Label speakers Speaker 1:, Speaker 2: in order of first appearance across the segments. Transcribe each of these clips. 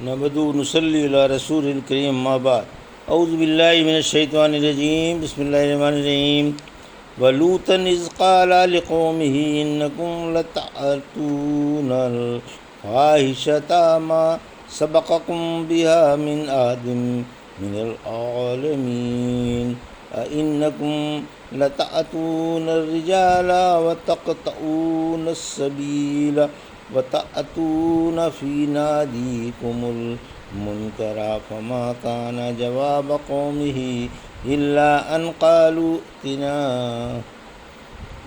Speaker 1: نحمدہ و نصلی علی رسول الکریم اما بعد اعوذ باللہ من الشیطان الرجیم بسم اللہ الرحمن الرحیم ولوطا اذ قال لقومه انکم لتأتون الفاحشۃ ما سبقکم بها من احد من العالمین أئنکم لتأتون الرجال وتقطعون السبیل وتأتون فی نادیکم المنکر فما کان جواب قومه الا ان قالوا ائتنا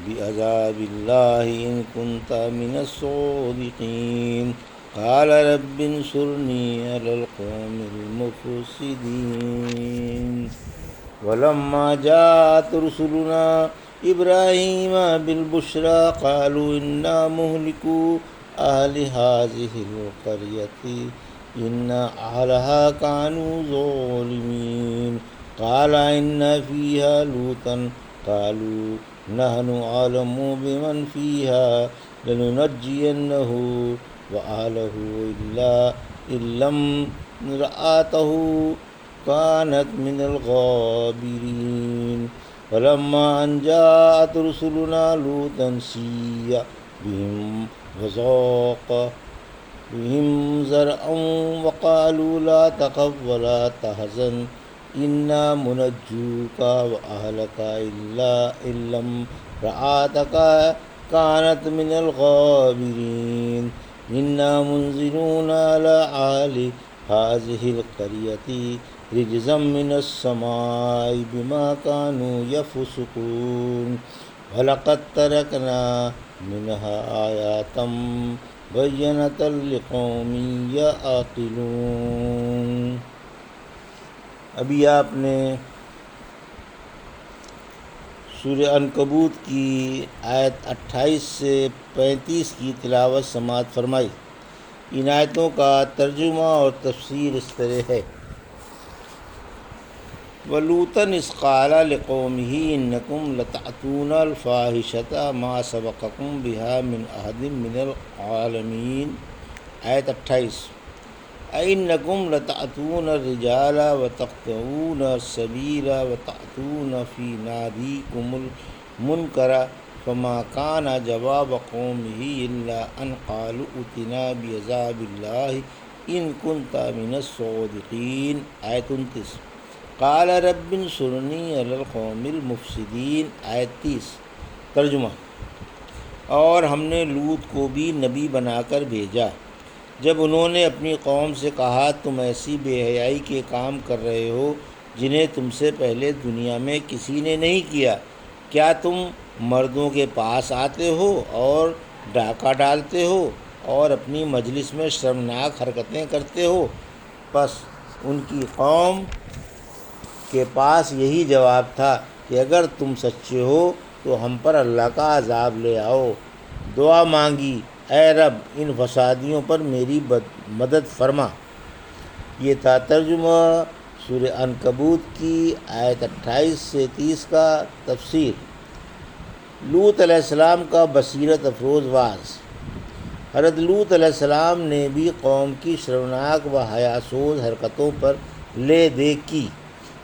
Speaker 1: بعذاب اللہ ان کنت من الصادقین قال رب انصرنی علی القوم المفسدین ولما جاءت رسلنا ابراہیم بالبشرى قالوا انا مهلكو اہل هذه القرية ان اہلها كانوا ظالمین قال ان فيها لوطا قالوا نحن اعلم بمن فيها لننجينه واهله الا امرأته كانت من الغابرين فلما ان جاءت رسلنا لوطا سيء بهم وضاق بهم ذرعا وقالوا لا تخف ولا تحزن إنا منجوك وأهلك إلا امرأتك كانت من الغابرين إنا منزلون على أهل هذه القرية رجزا من السماء بما كانوا يفسقون وَلَقَدْ تَرَكْنَا مِنْهَا آيَاتًا بَيِّنَةً لِقَوْمٍ يَعْقِلُونَ۔ ابھی آپ نے سورہ عنکبوت کی آیت 28 سے 35 کی تلاوت سماعت فرمائی۔ ان آیتوں کا ترجمہ اور تفسیر اس طرح ہے: وَلُوطًا إِذْ قَالَ لِقَوْمِهِ إِنَّكُمْ لَتَأْتُونَ الْفَاحِشَةَ مَا سَبَقَكُم بِهَا مِنْ أَحَدٍ مِنَ الْعَالَمِينَ۔ آیت 28: أَئِنَّكُمْ لَتَأْتُونَ الرِّجَالَ وَتَقْطَعُونَ السَّبِيلَ وَتَأْتُونَ فِي نَادِيكُمُ الْمُنكَرَ فَمَا كَانَ جَوَابَ قَوْمِهِ إِلَّا أَنْ قَالُوا ائْتِنَا بِعَذَابِ اللَّهِ إِن كُنتَ مِنَ الصَّادِقِينَ۔ آیت 29: قال رب انصرنی علی القوم المفسدین۔ آیت 30۔ ترجمہ: اور ہم نے لوط کو بھی نبی بنا کر بھیجا جب انہوں نے اپنی قوم سے کہا تم ایسی بے حیائی کے کام کر رہے ہو جنہیں تم سے پہلے دنیا میں کسی نے نہیں کیا۔ کیا تم مردوں کے پاس آتے ہو اور ڈاکہ ڈالتے ہو اور اپنی مجلس میں شرمناک حرکتیں کرتے ہو؟ پس ان کی قوم کے پاس یہی جواب تھا کہ اگر تم سچے ہو تو ہم پر اللہ کا عذاب لے آؤ۔ دعا مانگی: اے رب ان فسادیوں پر میری مدد فرما۔ یہ تھا ترجمہ سورہ عنکبوت کی آیت 28 سے 30 کا تفسیر۔ لوط علیہ السلام کا بصیرت افروز واعظ۔ حضرت لوط علیہ السلام نے بھی قوم کی شرمناک و حیاسوز حرکتوں پر لے دیکھ کی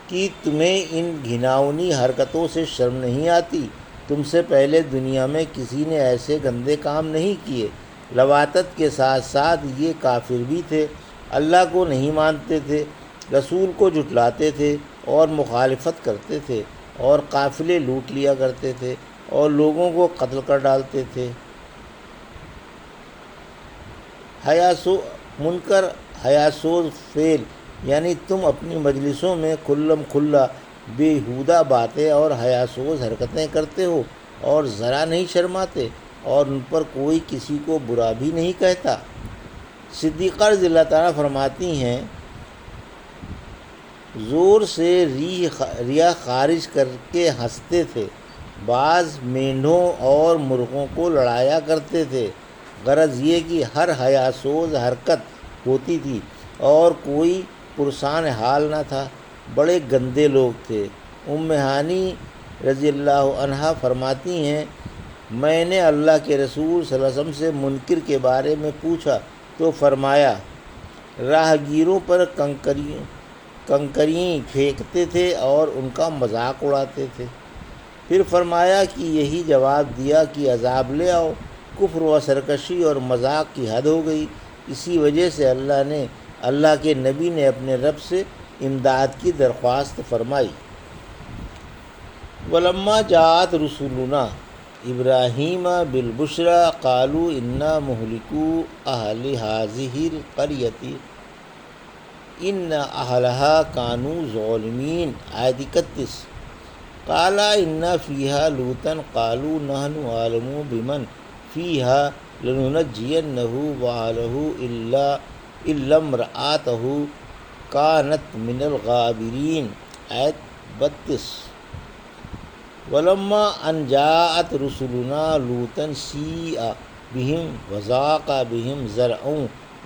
Speaker 1: کہ تمہیں ان گھناؤنی حرکتوں سے شرم نہیں آتی؟ تم سے پہلے دنیا میں کسی نے ایسے گندے کام نہیں کیے۔ لواطت کے ساتھ ساتھ یہ کافر بھی تھے، اللہ کو نہیں مانتے تھے، رسول کو جھٹلاتے تھے اور مخالفت کرتے تھے، اور قافلے لوٹ لیا کرتے تھے اور لوگوں کو قتل کر ڈالتے تھے۔ منکر حیاسوز فعل یعنی تم اپنی مجلسوں میں کھلم کھلا بیہودہ باتیں اور حیاسوز حرکتیں کرتے ہو اور ذرا نہیں شرماتے، اور ان پر کوئی کسی کو برا بھی نہیں کہتا۔ صدیقہ رضی اللہ تعالیٰ فرماتی ہیں زور سے ریا خارج کر کے ہنستے تھے، بعض مینڈھوں اور مرغوں کو لڑایا کرتے تھے، غرض یہ کہ ہر حیاسوز حرکت ہوتی تھی اور کوئی پرسان حال نہ تھا۔ بڑے گندے لوگ تھے۔ ام ہانی رضی اللہ عنہا فرماتی ہیں میں نے اللہ کے رسول صلی اللہ علیہ وسلم سے منکر کے بارے میں پوچھا تو فرمایا راہگیروں پر کنکریاں پھینکتے تھے اور ان کا مذاق اڑاتے تھے۔ پھر فرمایا کہ یہی جواب دیا کہ عذاب لے آؤ۔ کفر و سرکشی اور مذاق کی حد ہو گئی۔ اسی وجہ سے اللہ کے نبی نے اپنے رب سے امداد کی درخواست فرمائی۔ ولما جاءت رسولنا ابراہیم بالبشری قالوا انا مہلکو اہل هذه القریۃ ان اہلھا کانوا ظالمین۔ آیت 31۔ قال ان فیہا لوطا قالوا نحن اعلم بمن فیہا لننجینہ واہلہ الا امرأتہ کانت من الغابرین۔ آیت 32۔ ولما ان جاءت رسلنا لوطا سیء بهم وضاق بهم ذرعا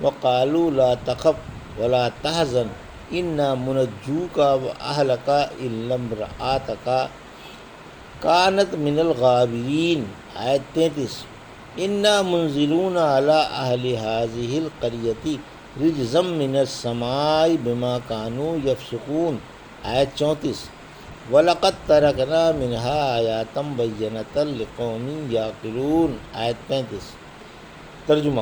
Speaker 1: وقالوا لا تخف ولا تحزن انا منجوک واہلک الا امرأتک کانت من الغابرین۔ آیت 33۔ انا منزلون علی اہل هذه القریۃ رجزا من السماء بما كانوا یفسقون۔ آیت 34۔ وَلَقَدْ تَرَكْنَا مِنْهَا آیَاتًا بَيِّنَاتٍ لِقَوْمٍ یعقلون۔ آیت 35۔ ترجمہ۔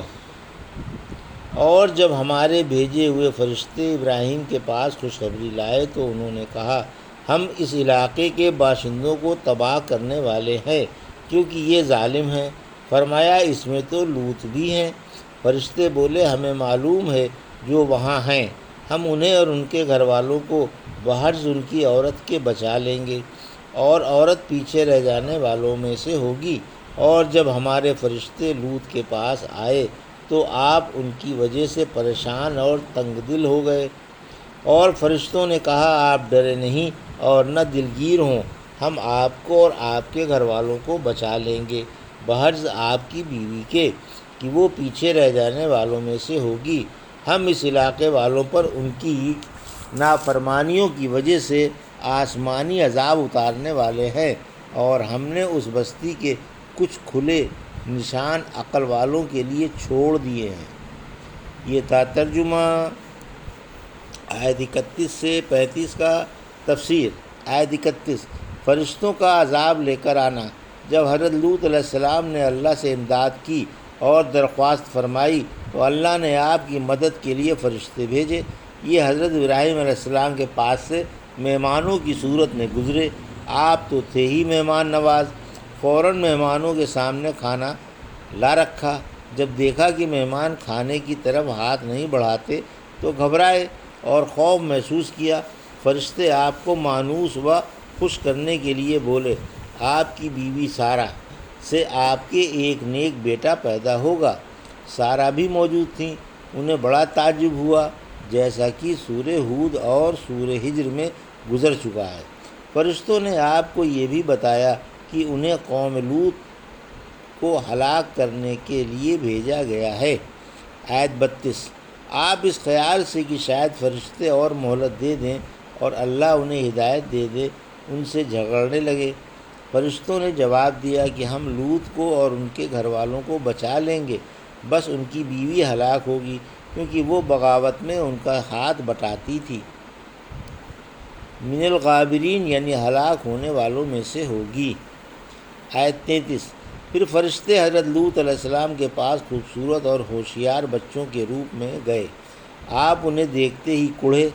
Speaker 1: اور جب ہمارے بھیجے ہوئے فرشتے ابراہیم کے پاس خوشخبری لائے تو انہوں نے کہا ہم اس علاقے کے باشندوں کو تباہ کرنے والے ہیں کیونکہ یہ ظالم ہیں۔ فرمایا اس میں تو لوط بھی ہیں۔ فرشتے بولے ہمیں معلوم ہے جو وہاں ہیں، ہم انہیں اور ان کے گھر والوں کو بحرز ان کی عورت کے بچا لیں گے، اور عورت پیچھے رہ جانے والوں میں سے ہوگی۔ اور جب ہمارے فرشتے لوط کے پاس آئے تو آپ ان کی وجہ سے پریشان اور تنگ دل ہو گئے، اور فرشتوں نے کہا آپ ڈرے نہیں اور نہ دلگیر ہوں، ہم آپ کو اور آپ کے گھر والوں کو بچا لیں گے، بحرز آپ کی بیوی کے کہ وہ پیچھے رہ جانے والوں میں سے ہوگی۔ ہم اس علاقے والوں پر ان کی نافرمانیوں کی وجہ سے آسمانی عذاب اتارنے والے ہیں، اور ہم نے اس بستی کے کچھ کھلے نشان عقل والوں کے لیے چھوڑ دیے ہیں۔ یہ تھا ترجمہ۔ آیت 31 سے 35 کا تفسیر۔ آیت 31۔ فرشتوں کا عذاب لے کر آنا۔ جب حضرت لوط علیہ السلام نے اللہ سے امداد کی اور درخواست فرمائی تو اللہ نے آپ کی مدد کے لیے فرشتے بھیجے۔ یہ حضرت ابراہیم علیہ السلام کے پاس سے مہمانوں کی صورت میں گزرے۔ آپ تو تھے ہی مہمان نواز۔ فوراً مہمانوں کے سامنے کھانا لا رکھا۔ جب دیکھا کہ مہمان کھانے کی طرف ہاتھ نہیں بڑھاتے تو گھبرائے اور خوف محسوس کیا۔ فرشتے آپ کو مانوس و خوش کرنے کے لیے بولے آپ کی بیوی سارہ سے آپ کے ایک نیک بیٹا پیدا ہوگا۔ سارہ بھی موجود تھیں۔ انہیں بڑا تعجب ہوا، جیسا کہ سورہ ہود اور سورہ ہجر میں گزر چکا ہے۔ فرشتوں نے آپ کو یہ بھی بتایا کہ انہیں قوم لوط کو ہلاک کرنے کے لیے بھیجا گیا ہے۔ آیت 32۔ آپ اس خیال سے کہ شاید فرشتے اور مہلت دے دیں اور اللہ انہیں ہدایت دے دے ان سے جھگڑنے لگے۔ فرشتوں نے جواب دیا کہ ہم لوط کو اور ان کے گھر والوں کو بچا لیں گے، بس ان کی بیوی ہلاک ہوگی کیونکہ وہ بغاوت میں ان کا ہاتھ بٹاتی تھی۔ من الغابرین یعنی ہلاک ہونے والوں میں سے ہوگی۔ آیت 33۔ پھر فرشتے حضرت لوط علیہ السلام کے پاس خوبصورت اور ہوشیار بچوں کے روپ میں گئے۔ آپ انہیں دیکھتے ہی کڑھے،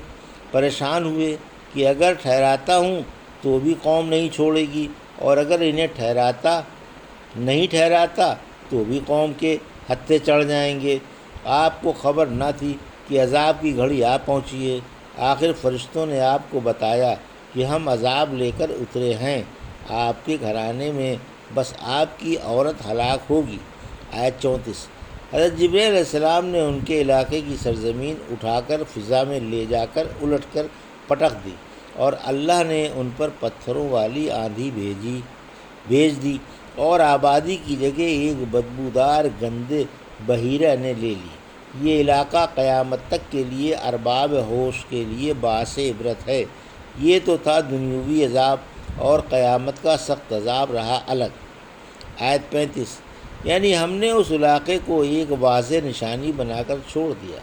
Speaker 1: پریشان ہوئے کہ اگر ٹھہراتا ہوں تو بھی قوم نہیں چھوڑے گی، اور اگر انہیں نہیں ٹھہراتا تو بھی قوم کے ہتھے چڑھ جائیں گے۔ آپ کو خبر نہ تھی کہ عذاب کی گھڑی آ پہنچی ہے۔ آخر فرشتوں نے آپ کو بتایا کہ ہم عذاب لے کر اترے ہیں، آپ کے گھرانے میں بس آپ کی عورت ہلاک ہوگی۔ آیت 34۔ حضرت جبرائیل علیہ السلام نے ان کے علاقے کی سرزمین اٹھا کر فضا میں لے جا کر الٹ کر پٹخ دی، اور اللہ نے ان پر پتھروں والی آندھی بھیج دی، اور آبادی کی جگہ ایک بدبودار گندے بحیرہ نے لے لی۔ یہ علاقہ قیامت تک کے لیے ارباب ہوش کے لیے باعث عبرت ہے۔ یہ تو تھا دنیاوی عذاب، اور قیامت کا سخت عذاب رہا الگ۔ آیت 35۔ یعنی ہم نے اس علاقے کو ایک واضح نشانی بنا کر چھوڑ دیا۔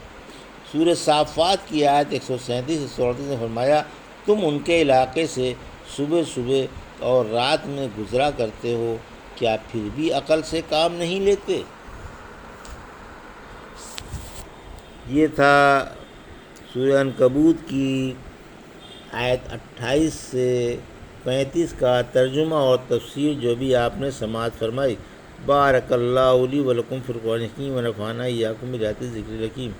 Speaker 1: سورہ صافات کی آیت 137 سے 34 میں فرمایا تم ان کے علاقے سے صبح صبح اور رات میں گزرا کرتے ہو، کیا پھر بھی عقل سے کام نہیں لیتے؟ یہ تھا سورہ عنکبوت کی آیت 28 سے 35 کا ترجمہ اور تفسیر جو بھی آپ نے سماعت فرمائی۔ بارک اللہ لی و لکم فی القرآن الحکیم و نفعنی ایاکم بآیات الذکر الحکیم۔